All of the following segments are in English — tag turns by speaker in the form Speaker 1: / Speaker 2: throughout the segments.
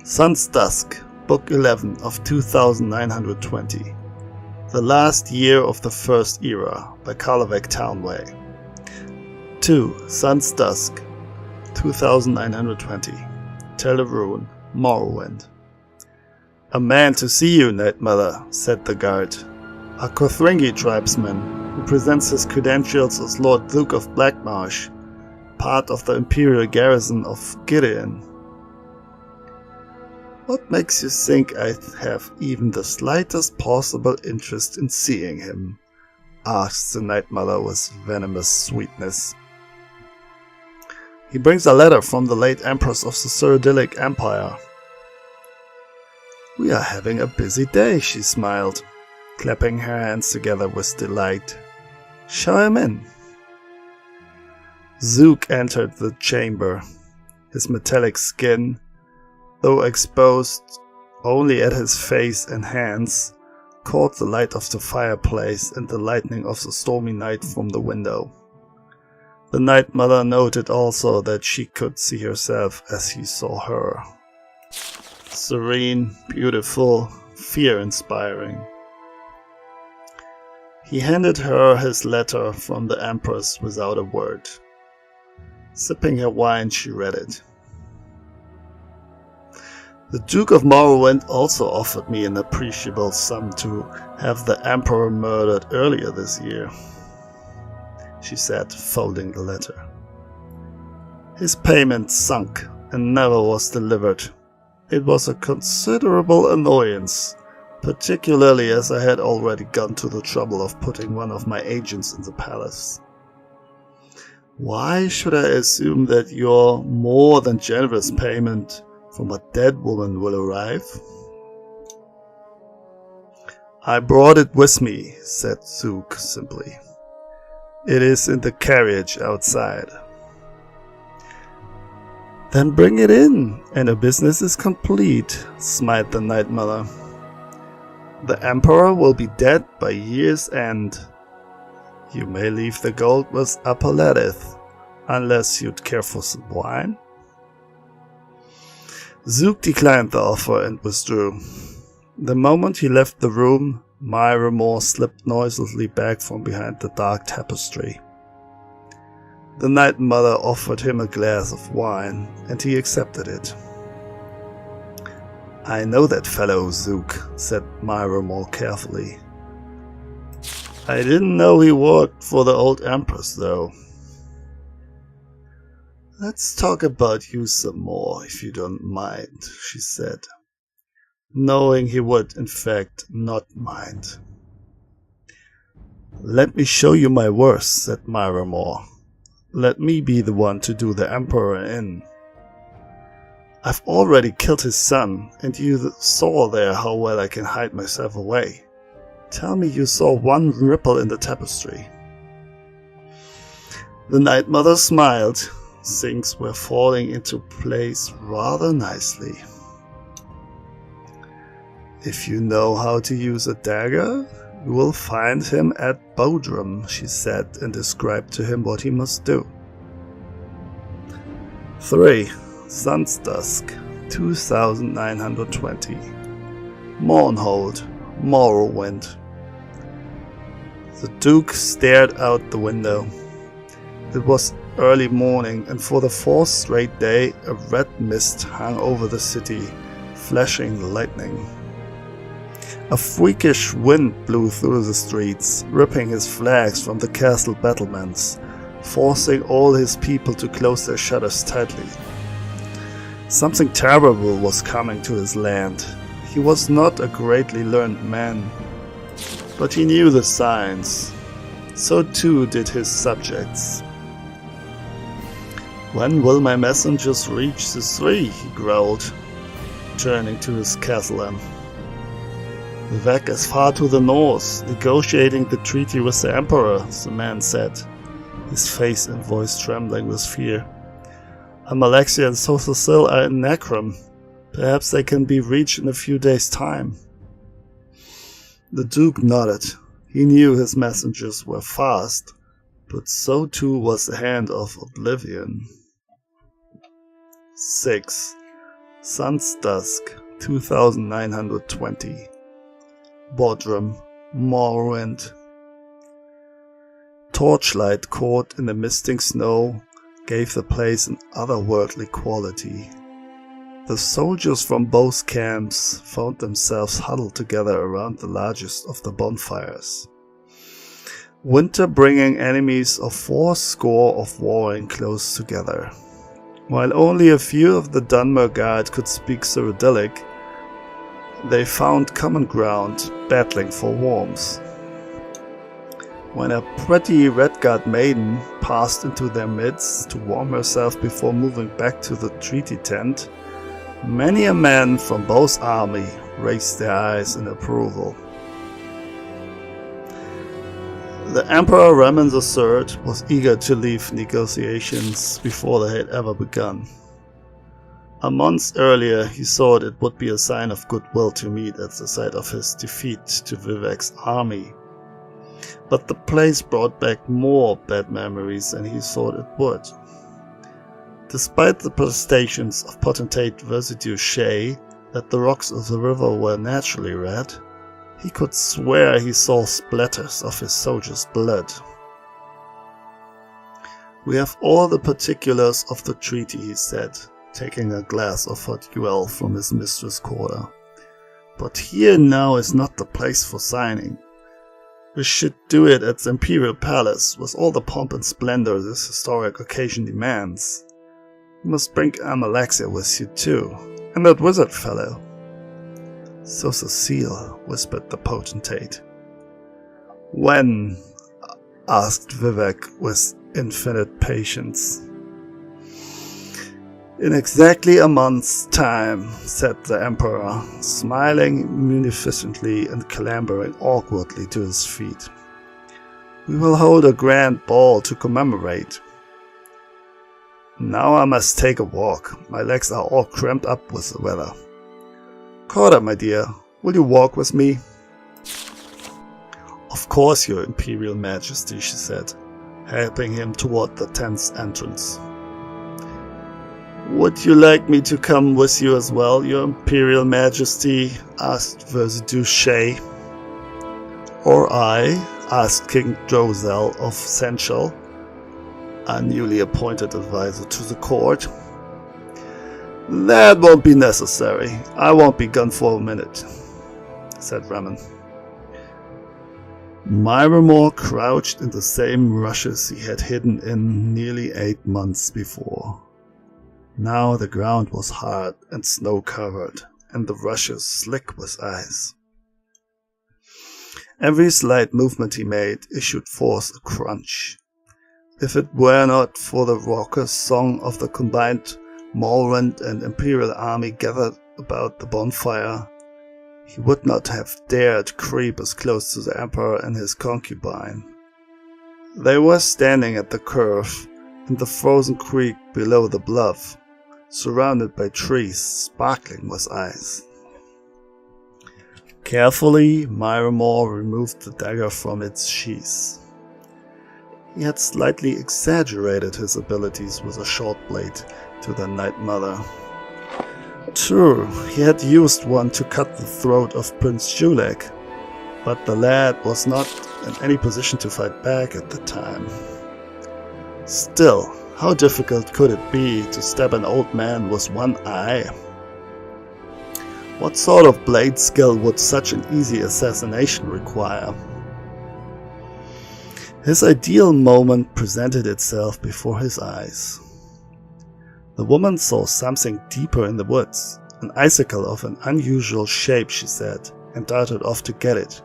Speaker 1: Sun's Dusk, Book 11 of 2920. The Last Year of the First Era by Karlovec Townway. 2. Sun's Dusk, 2920. Teleruin, Morrowind. "A man to see you, Night Mother," said the guard. "A Kothringi tribesman who presents his credentials as Lord Duke of Blackmarsh, part of the Imperial garrison of Gideon." "What makes you think I have even the slightest possible interest in seeing him?" asked the Night Mother with venomous sweetness. "He brings a letter from the late Empress of the Cyrodiilic Empire." "We are having a busy day," she smiled, clapping her hands together with delight. "Show him in." Zook entered the chamber. His metallic skin, though exposed only at his face and hands, caught the light of the fireplace and the lightning of the stormy night from the window. The Night Mother noted also that she could see herself as he saw her. Serene, beautiful, fear-inspiring. He handed her his letter from the Empress without a word. Sipping her wine, she read it. "The Duke of Morrowind also offered me an appreciable sum to have the Emperor murdered earlier this year," she said, folding the letter. "His payment sunk and never was delivered. It was a considerable annoyance, particularly as I had already gone to the trouble of putting one of my agents in the palace. Why should I assume that your more than generous payment from a dead woman will arrive?" "I brought it with me," said Zook simply. "It is in the carriage outside." "Then bring it in, and the business is complete," smiled the Night Mother. "The Emperor will be dead by year's end. You may leave the gold with Apolladith, unless you'd care for some wine." Zook declined the offer and withdrew. The moment he left the room, Myramore slipped noiselessly back from behind the dark tapestry. The Night Mother offered him a glass of wine, and he accepted it. "I know that fellow, Zook," said Myramore carefully. "I didn't know he worked for the old Empress, though." "Let's talk about you some more, if you don't mind," she said, knowing he would, in fact, not mind. "Let me show you my worst," said Myramore. "Let me be the one to do the Emperor in. I've already killed his son, and you saw there how well I can hide myself away. Tell me you saw one ripple in the tapestry." The Night Mother smiled. Things were falling into place rather nicely. "If you know how to use a dagger, you will find him at Bodrum," she said, and described to him what he must do. 3. Sun's Dusk, 2920. Mournhold, Morrowind. The Duke stared out the window. It was early morning, and for the fourth straight day a red mist hung over the city, flashing lightning. A freakish wind blew through the streets, ripping his flags from the castle battlements, forcing all his people to close their shutters tightly. Something terrible was coming to his land. He was not a greatly learned man, but he knew the signs. So too did his subjects. "When will my messengers reach the Three?" he growled, turning to his castellan. "Vivek is far to the north, negotiating the treaty with the Emperor," the man said, his face and voice trembling with fear. "Amalexia and Sothosil are in Necrom. Perhaps they can be reached in a few days' time." The Duke nodded. He knew his messengers were fast, but so too was the hand of Oblivion. 6. Sun's Dusk, 2920. Bodrum, Morrowind. Torchlight caught in the misting snow gave the place an otherworldly quality. The soldiers from both camps found themselves huddled together around the largest of the bonfires. Winter bringing enemies of fourscore of warring close together. While only a few of the Dunmer Guard could speak Cyrodiilic, they found common ground, battling for warmth. When a pretty red-guard maiden passed into their midst to warm herself before moving back to the treaty tent, many a man from both armies raised their eyes in approval. The Emperor Ramon III was eager to leave negotiations before they had ever begun. A month earlier he thought it would be a sign of goodwill to meet at the site of his defeat to Vivek's army. But the place brought back more bad memories than he thought it would. Despite the protestations of potentate Residue Shay that the rocks of the river were naturally red, he could swear he saw splatters of his soldiers' blood. "We have all the particulars of the treaty," he said, taking a glass of hot Uel from his mistress' quarter. "But here now is not the place for signing. We should do it at the Imperial Palace, with all the pomp and splendor this historic occasion demands. You must bring Amalexia with you too, and that wizard fellow." "So Cecile," whispered the potentate. "When?" asked Vivek with infinite patience. "In exactly a month's time," said the Emperor, smiling munificently and clambering awkwardly to his feet. "We will hold a grand ball to commemorate. Now I must take a walk. My legs are all cramped up with the weather. Corda, my dear, will you walk with me?" "Of course, Your Imperial Majesty," she said, helping him toward the tent's entrance. "Would you like me to come with you as well, Your Imperial Majesty?" asked Residue Shay. "Or I?" asked King Drozel of Senchal, a newly appointed advisor to the court. "That won't be necessary. I won't be gone for a minute," said Ramon. Myramor crouched in the same rushes he had hidden in nearly 8 months before. Now the ground was hard and snow-covered, and the rushes slick with ice. Every slight movement he made issued forth a crunch. If it were not for the raucous song of the combined Morrowind and Imperial army gathered about the bonfire, he would not have dared creep as close to the Emperor and his concubine. They were standing at the curve in the frozen creek below the bluff, surrounded by trees sparkling with ice. Carefully, Myramor removed the dagger from its sheath. He had slightly exaggerated his abilities with a short blade to the Night Mother. True, he had used one to cut the throat of Prince Julek, but the lad was not in any position to fight back at the time. Still, how difficult could it be to stab an old man with one eye? What sort of blade skill would such an easy assassination require? His ideal moment presented itself before his eyes. The woman saw something deeper in the woods, an icicle of an unusual shape, she said, and darted off to get it.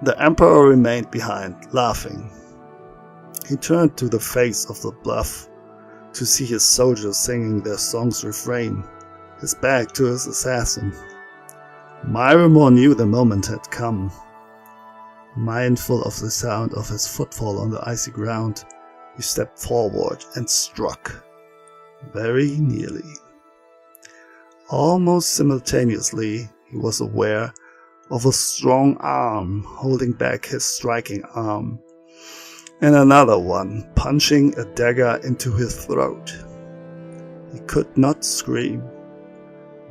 Speaker 1: The Emperor remained behind, laughing. He turned to the face of the bluff to see his soldiers singing their song's refrain, his back to his assassin. Myramor knew the moment had come. Mindful of the sound of his footfall on the icy ground, he stepped forward and struck, very nearly. Almost simultaneously, he was aware of a strong arm holding back his striking arm, and another one punching a dagger into his throat. He could not scream.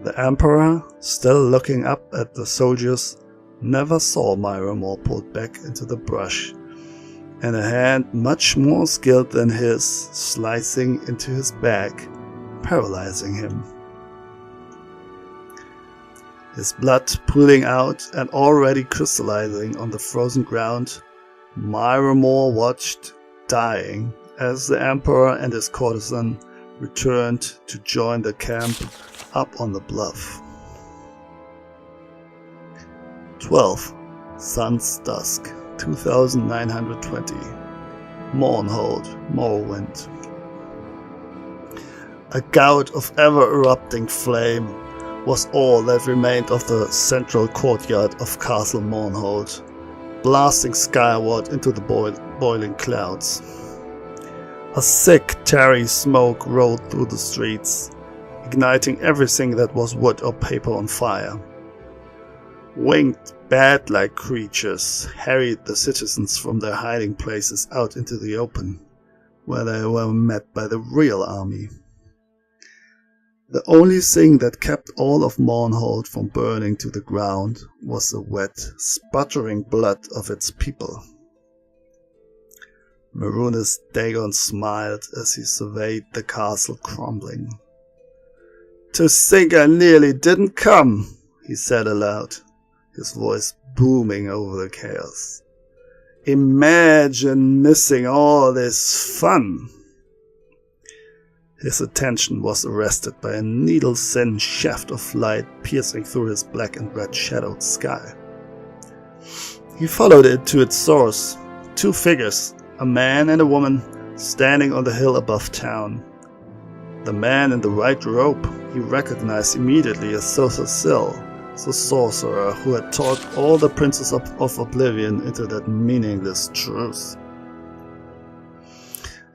Speaker 1: The Emperor, still looking up at the soldiers, never saw Myramor pulled back into the brush, and a hand much more skilled than his slicing into his back, paralyzing him. His blood pooling out and already crystallizing on the frozen ground, Myramor watched, dying, as the Emperor and his courtesan returned to join the camp up on the bluff. 12. Sun's Dusk, 2920. Mournhold, Morrowind. A gout of ever-erupting flame was all that remained of the central courtyard of Castle Mournhold, blasting skyward into the boiling clouds. A thick, tarry smoke rolled through the streets, igniting everything that was wood or paper on fire. Winged, bat-like creatures harried the citizens from their hiding places out into the open, where they were met by the real army. The only thing that kept all of Mournhold from burning to the ground was the wet, sputtering blood of its people. Maroonus Dagon smiled as he surveyed the castle crumbling. "To think I nearly didn't come," he said aloud, his voice booming over the chaos. "Imagine missing all this fun." His attention was arrested by a needle-thin shaft of light piercing through his black and red shadowed sky. He followed it to its source, two figures, a man and a woman, standing on the hill above town. The man in the white robe he recognized immediately as Sotha Sil, the sorcerer who had taught all the princes of Oblivion into that meaningless truth.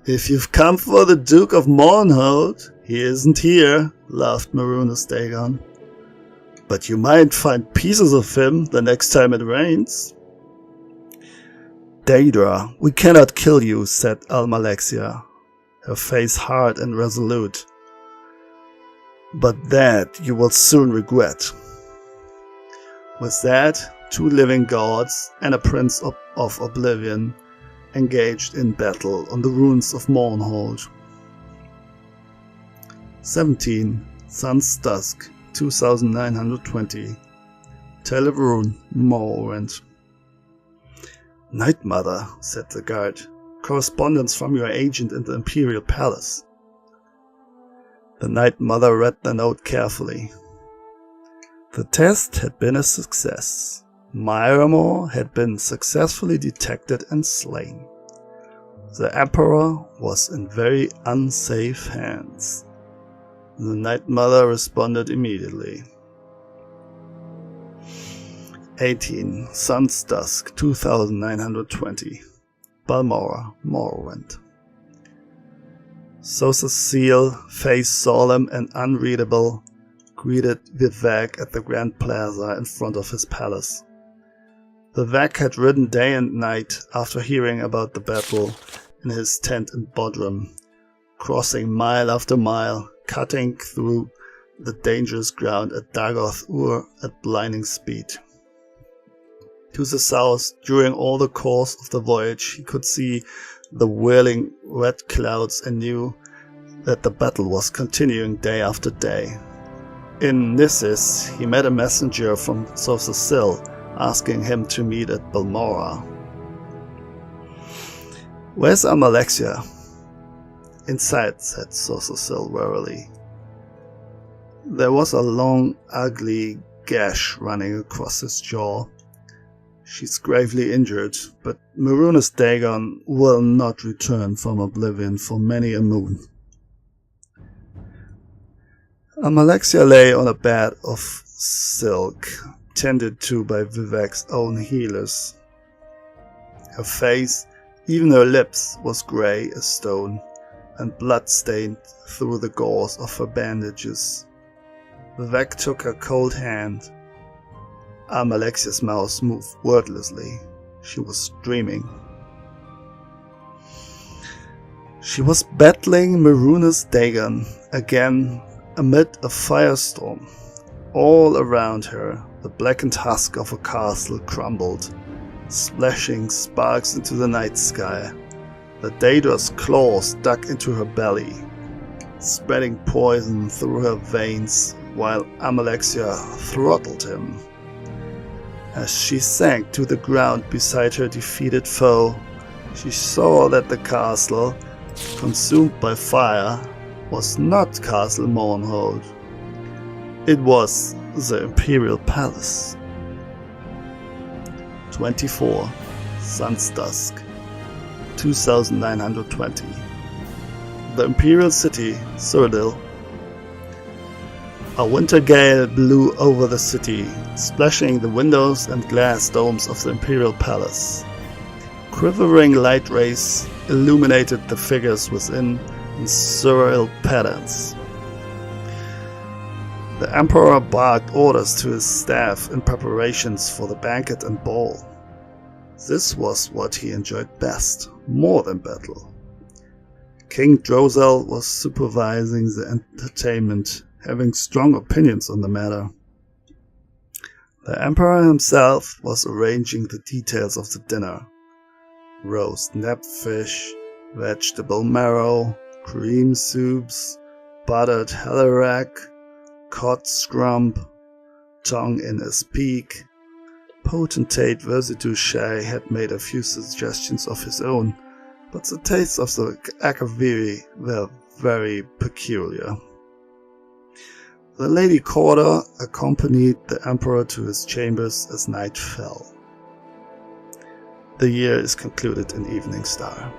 Speaker 1: "If you've come for the Duke of Mournhold, he isn't here," laughed Maroonus Dagon. "But you might find pieces of him the next time it rains." "Daedra, we cannot kill you," said Almalexia, her face hard and resolute. "But that you will soon regret." With that, two living gods and a prince of Oblivion engaged in battle on the ruins of Mournhold. 17. Sun's Dusk, 2920. Telebrune, Morrowind. "Night Mother," said the guard. "Correspondence from your agent in the Imperial Palace." The Night Mother read the note carefully. The test had been a success. Myramor had been successfully detected and slain. The Emperor was in very unsafe hands. The Night Mother responded immediately. 18. Sun's Dusk, 2920. Balmora, Morrowind. Sotha Sil, face solemn and unreadable, greeted Vivek at the Grand Plaza in front of his palace. Vivek had ridden day and night after hearing about the battle in his tent in Bodrum, crossing mile after mile, cutting through the dangerous ground at Dagoth-Ur at blinding speed. To the south, during all the course of the voyage, he could see the whirling red clouds and knew that the battle was continuing day after day. In Nissis, he met a messenger from Sotha Sil, asking him to meet at Balmora. "Where's Almalexia?" "Inside," said Sotha Sil wearily. There was a long, ugly gash running across his jaw. "She's gravely injured, but Maroonus Dagon will not return from Oblivion for many a moon." Almalexia lay on a bed of silk, tended to by Vivek's own healers. Her face, even her lips, was grey as stone, and blood-stained through the gauze of her bandages. Vivek took her cold hand. Almalexia's mouth moved wordlessly. She was dreaming. She was battling Maruna's Dagon again amid a firestorm. All around her, the blackened husk of a castle crumbled, splashing sparks into the night sky. The Daedra's claws dug into her belly, spreading poison through her veins, while Amalexia throttled him. As she sank to the ground beside her defeated foe, she saw that the castle, consumed by fire, was not Castle Mournhold. It was the Imperial Palace. 24. Sun's Dusk, 2920. The Imperial City, Cyrodiil. A winter gale blew over the city, splashing the windows and glass domes of the Imperial Palace. Quivering light rays illuminated the figures within in surreal patterns. The Emperor barked orders to his staff in preparations for the banquet and ball. This was what he enjoyed best, more than battle. King Drozel was supervising the entertainment, having strong opinions on the matter. The Emperor himself was arranging the details of the dinner. Roast knapfish, vegetable marrow, cream soups, buttered hellerak, cod scrump, tongue in his beak. Potentate Versidouche had made a few suggestions of his own, but the tastes of the Akaviri were very peculiar. The Lady Corda accompanied the Emperor to his chambers as night fell. The year is concluded in Evening Star.